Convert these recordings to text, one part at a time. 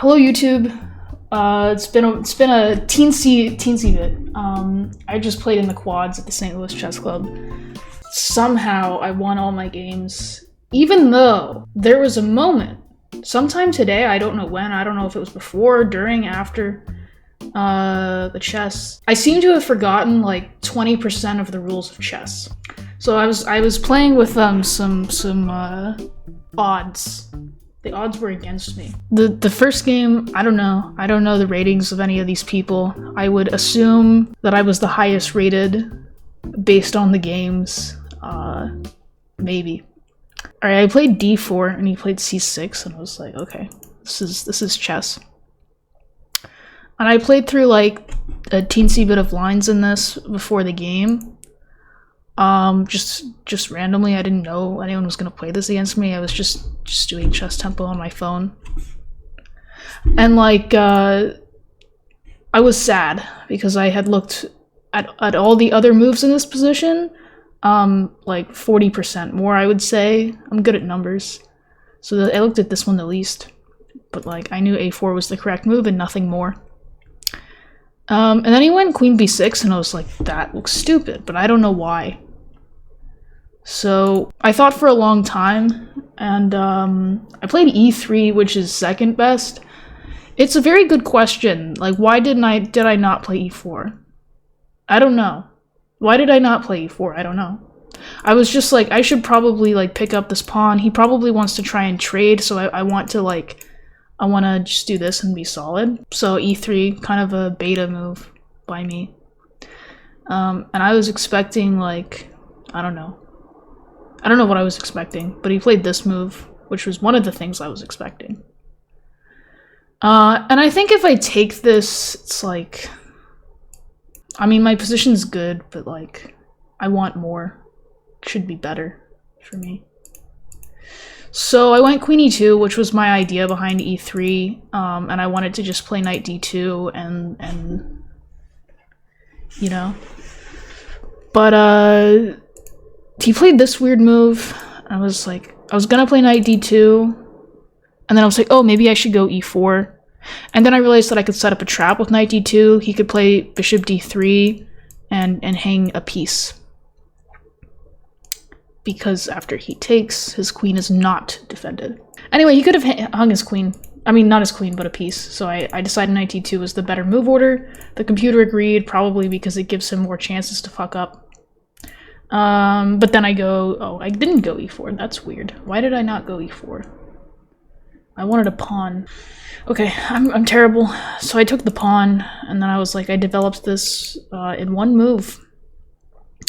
Hello YouTube. It's been a teensy bit. I just played in the quads at the St. Louis Chess Club. Somehow I won all my games, even though there was a moment, sometime today, I don't know when, I don't know if it was before, during, after the chess. I seem to have forgotten like 20% of the rules of chess. So I was playing with some odds. The odds were against me. The first game, I don't know the ratings of any of these people. I would assume that I was the highest rated based on the games. Maybe. Alright, I played d4 and he played c6 and I was like, okay, this is chess. And I played through like a teensy bit of lines in this before the game. Just randomly. I didn't know anyone was gonna play this against me. I was just doing chess tempo on my phone. And like, I was sad because I had looked at all the other moves in this position, like 40% more, I would say. I'm good at numbers. So I looked at this one the least, but like I knew a4 was the correct move and nothing more. And then he went queen b6 and I was like, that looks stupid, but I don't know why. So I thought for a long time, and I played e3, which is second best. It's a very good question. Like, why did I not play e4? I don't know. Why did I not play e4? I don't know. I was just like, I should probably like pick up this pawn. He probably wants to try and trade, so I want to just do this and be solid. So e3, kind of a beta move by me. And I was expecting like, I don't know what I was expecting, but he played this move, which was one of the things I was expecting. And I think if I take this, it's like, I mean, my position's good, but like, I want more. It should be better for me. So I went queen e2, which was my idea behind e3, and I wanted to just play knight d2 and you know. But he played this weird move. I was like, I was gonna play knight d2, and then I was like, oh, maybe I should go e4. And then I realized that I could set up a trap with knight d2. He could play bishop d3 and hang a piece. Because after he takes, his queen is not defended. Anyway, he could have hung his queen. I mean, not his queen, but a piece. So I decided knight d2 was the better move order. The computer agreed, probably because it gives him more chances to fuck up. But then I didn't go e4. That's weird. Why did I not go e4? I wanted a pawn. Okay, I'm terrible. So I took the pawn, and then I was like, I developed this in one move.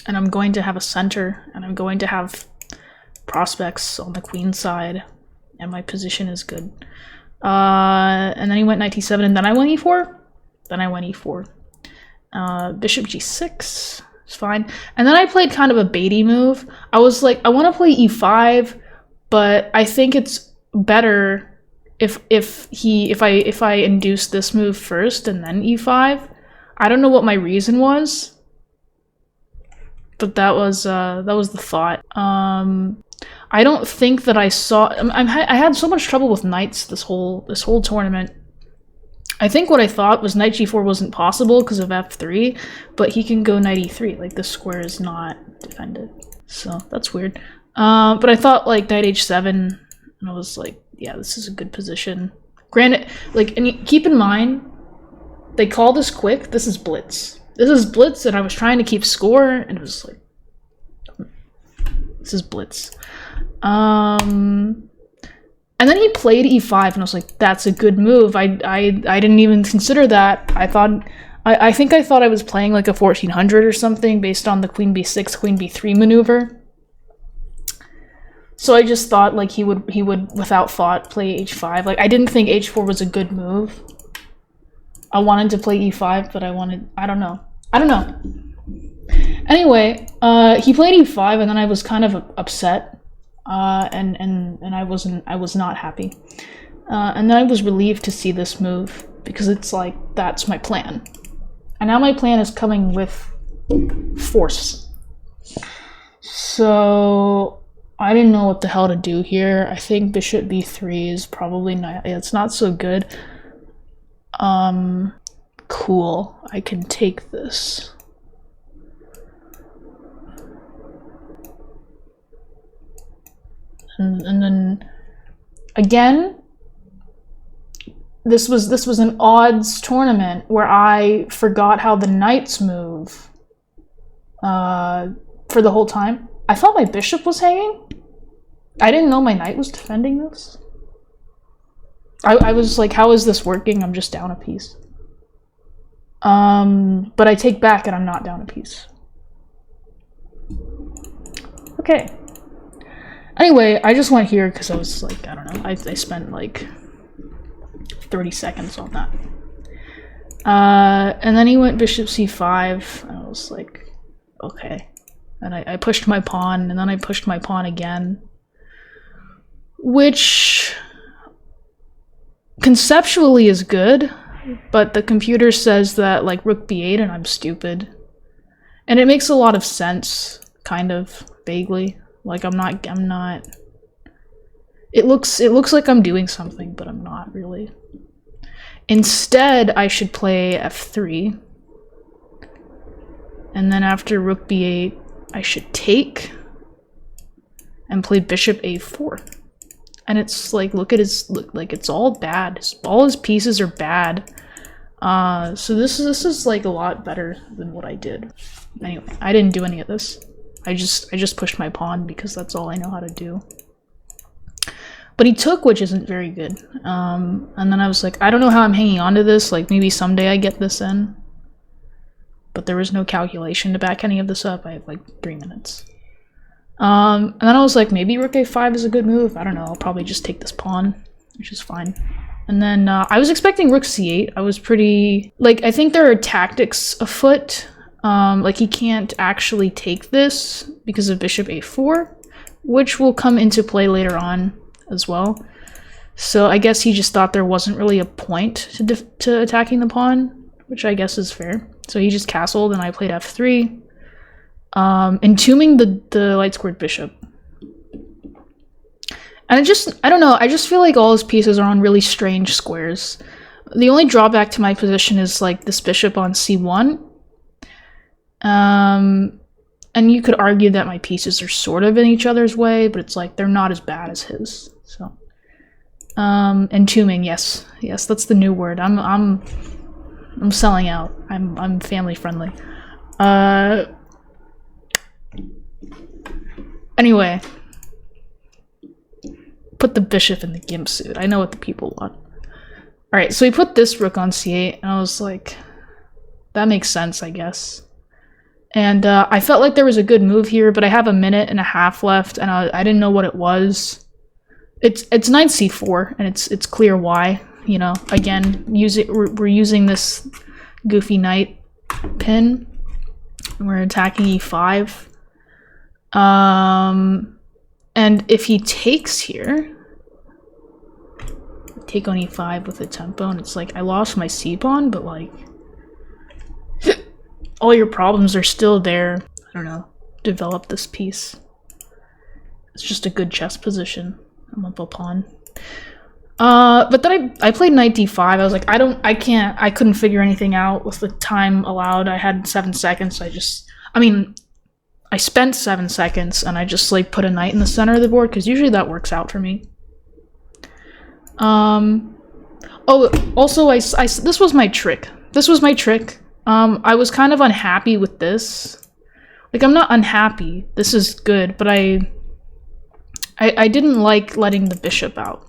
And I'm going to have a center, and I'm going to have prospects on the queen side, and my position is good. And then he went knight d7, and then I went e4. Then I went e4. Bishop g6. It's fine. And then I played kind of a baity move. I was like, I want to play e5, but I think it's better if I induce this move first and then e5. I don't know what my reason was, but that was the thought. I don't think that I saw. I had so much trouble with knights this whole tournament. I think what I thought was knight g4 wasn't possible because of f3, but he can go knight e3. Like, this square is not defended. So that's weird. But I thought like knight h7, and I was like, yeah, this is a good position. Granted, like, and keep in mind, they call this quick. This is blitz. This is blitz, and I was trying to keep score, and it was like, this is blitz. And then he played e5, and I was like, that's a good move. I didn't even consider that. I think I thought I was playing like a 1400 or something based on the queen b6, queen b3 maneuver. So I just thought like he would without thought play h5. Like, I didn't think h4 was a good move. I wanted to play e5, but I don't know. Anyway, he played e5, and then I was kind of upset. And I was not happy. And then I was relieved to see this move, because it's like, that's my plan. And now my plan is coming with force. So I didn't know what the hell to do here. I think bishop b3 is probably not, it's not so good. Cool. I can take this. And then again, this was an odds tournament where I forgot how the knights move for the whole time. I thought my bishop was hanging. I didn't know my knight was defending this. I was like, how is this working? I'm just down a piece. But I take back and I'm not down a piece. Okay. Anyway, I just went here because I was like, I don't know, I spent like 30 seconds on that. And then he went bishop c5, and I was like, okay. And I pushed my pawn, and then I pushed my pawn again. Which conceptually is good, but the computer says that like rook b8 and I'm stupid. And it makes a lot of sense, kind of, vaguely. Like I'm not it looks like I'm doing something, but I'm not really. Instead, I should play f3. And then after rook b8, I should take and play bishop a4. And it's like, look at his, like it's all bad. All his pieces are bad. So this is like a lot better than what I did. Anyway, I didn't do any of this. I just pushed my pawn because that's all I know how to do. But he took, which isn't very good. And then I was like, I don't know how I'm hanging on to this. Like maybe someday I get this in. But there was no calculation to back any of this up. I have like 3 minutes. And then I was like, maybe rook a5 is a good move. I don't know. I'll probably just take this pawn, which is fine. And then I was expecting rook c8. I was pretty like, I think there are tactics afoot. Like he can't actually take this because of bishop a4, which will come into play later on as well. So I guess he just thought there wasn't really a point to attacking the pawn, which I guess is fair. So he just castled and I played f3, entombing the light squared bishop. And I don't know, I just feel like all his pieces are on really strange squares. The only drawback to my position is like this bishop on c1. And you could argue that my pieces are sort of in each other's way, but it's like they're not as bad as his. So, entombing, yes, that's the new word. I'm selling out. I'm family friendly. Anyway, put the bishop in the gimp suit. I know what the people want. All right, so he put this rook on c8, and I was like, that makes sense, I guess. And I felt like there was a good move here, but I have a minute and a half left, and I didn't know what it was. It's knight c4, and it's clear why. You know, again, we're using this goofy knight pin, and we're attacking e5. And if he takes here, take on e5 with a tempo, and it's like I lost my c-pawn, but like all your problems are still there. I don't know. Develop this piece. It's just a good chess position. I'm up a pawn. But then I played knight d5. I was like, I couldn't figure anything out with the time allowed. I had 7 seconds. I spent 7 seconds and I just like put a knight in the center of the board because usually that works out for me. Oh, also this was my trick. I was kind of unhappy with this. Like, I'm not unhappy. This is good, but I didn't like letting the bishop out.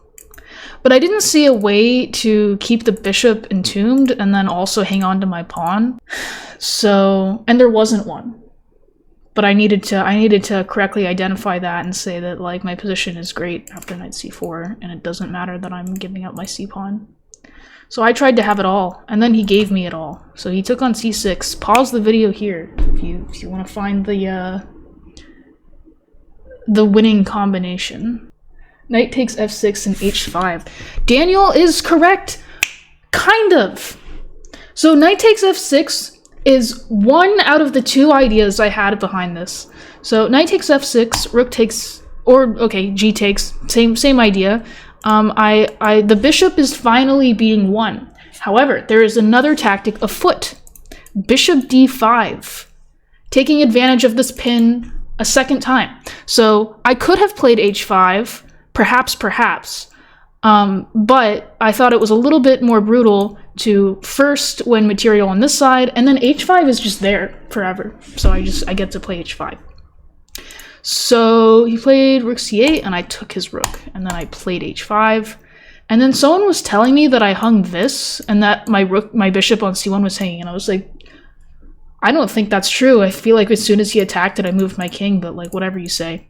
But I didn't see a way to keep the bishop entombed and then also hang on to my pawn. So, and there wasn't one. But I needed to correctly identify that and say that like my position is great after knight c4 and it doesn't matter that I'm giving up my c-pawn. So I tried to have it all, and then he gave me it all. So he took on c6. Pause the video here if you want to find the winning combination. Knight takes f6 and h5. Daniel is correct, kind of. So knight takes f6 is one out of the 2 ideas I had behind this. So knight takes f6, rook takes, or okay, g takes, same idea. The bishop is finally being won. However, there is another tactic afoot. Bishop d5. Taking advantage of this pin a second time. So I could have played h5, perhaps, but I thought it was a little bit more brutal to first win material on this side, and then h5 is just there forever. So I get to play h5. So he played rook c8, and I took his rook, and then I played h5. And then someone was telling me that I hung this, and that my bishop on c1 was hanging, and I was like, I don't think that's true. I feel like as soon as he attacked it, I moved my king, but like, whatever you say.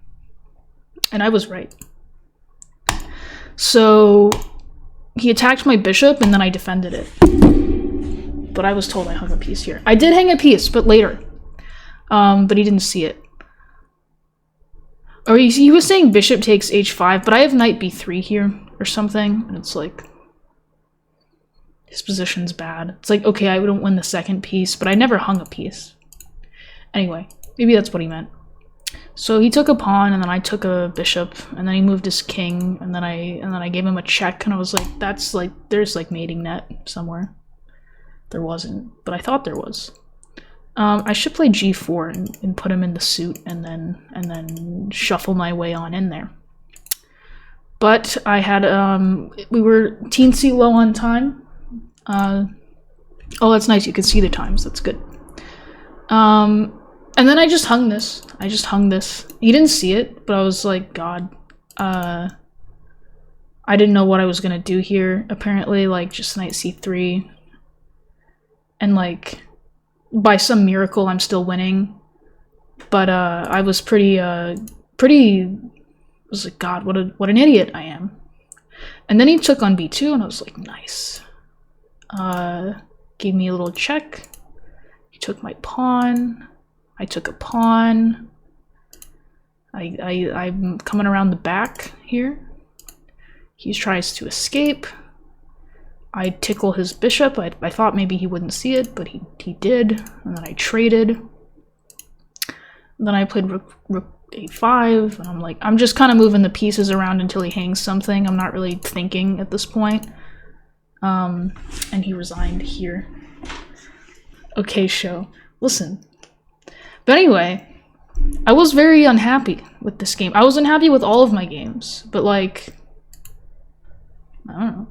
And I was right. So he attacked my bishop, and then I defended it. But I was told I hung a piece here. I did hang a piece, but later. But he didn't see it. Or he was saying bishop takes h5, but I have knight b3 here, or something, and it's like, his position's bad. It's like, okay, I don't win the second piece, but I never hung a piece. Anyway, maybe that's what he meant. So he took a pawn, and then I took a bishop, and then he moved his king, and then I gave him a check, and I was like, that's like, there's like mating net somewhere. There wasn't, but I thought there was. I should play g4 and put him in the suit, and then shuffle my way on in there. But I had we were teensy low on time. Oh, that's nice. You can see the times. That's good. And then I just hung this. He didn't see it, but I was like, God. I didn't know what I was gonna do here. Apparently, like, just knight c3. And like, by some miracle, I'm still winning. But I was pretty. I was like, God, what an idiot I am. And then he took on b2, and I was like, nice. Gave me a little check. He took my pawn. I took a pawn. I'm coming around the back here. He tries to escape. I tickle his bishop. I thought maybe he wouldn't see it, but he did. And then I traded. And then I played rook a5, and I'm like, I'm just kind of moving the pieces around until he hangs something. I'm not really thinking at this point. And he resigned here. Okay, show. Listen. But anyway, I was very unhappy with this game. I was unhappy with all of my games, but like, I don't know.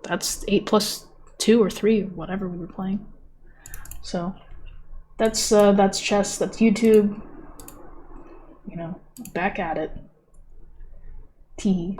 That's 8 plus 2 or 3 or whatever we were playing. So that's chess, that's YouTube. You know, back at it. Tee.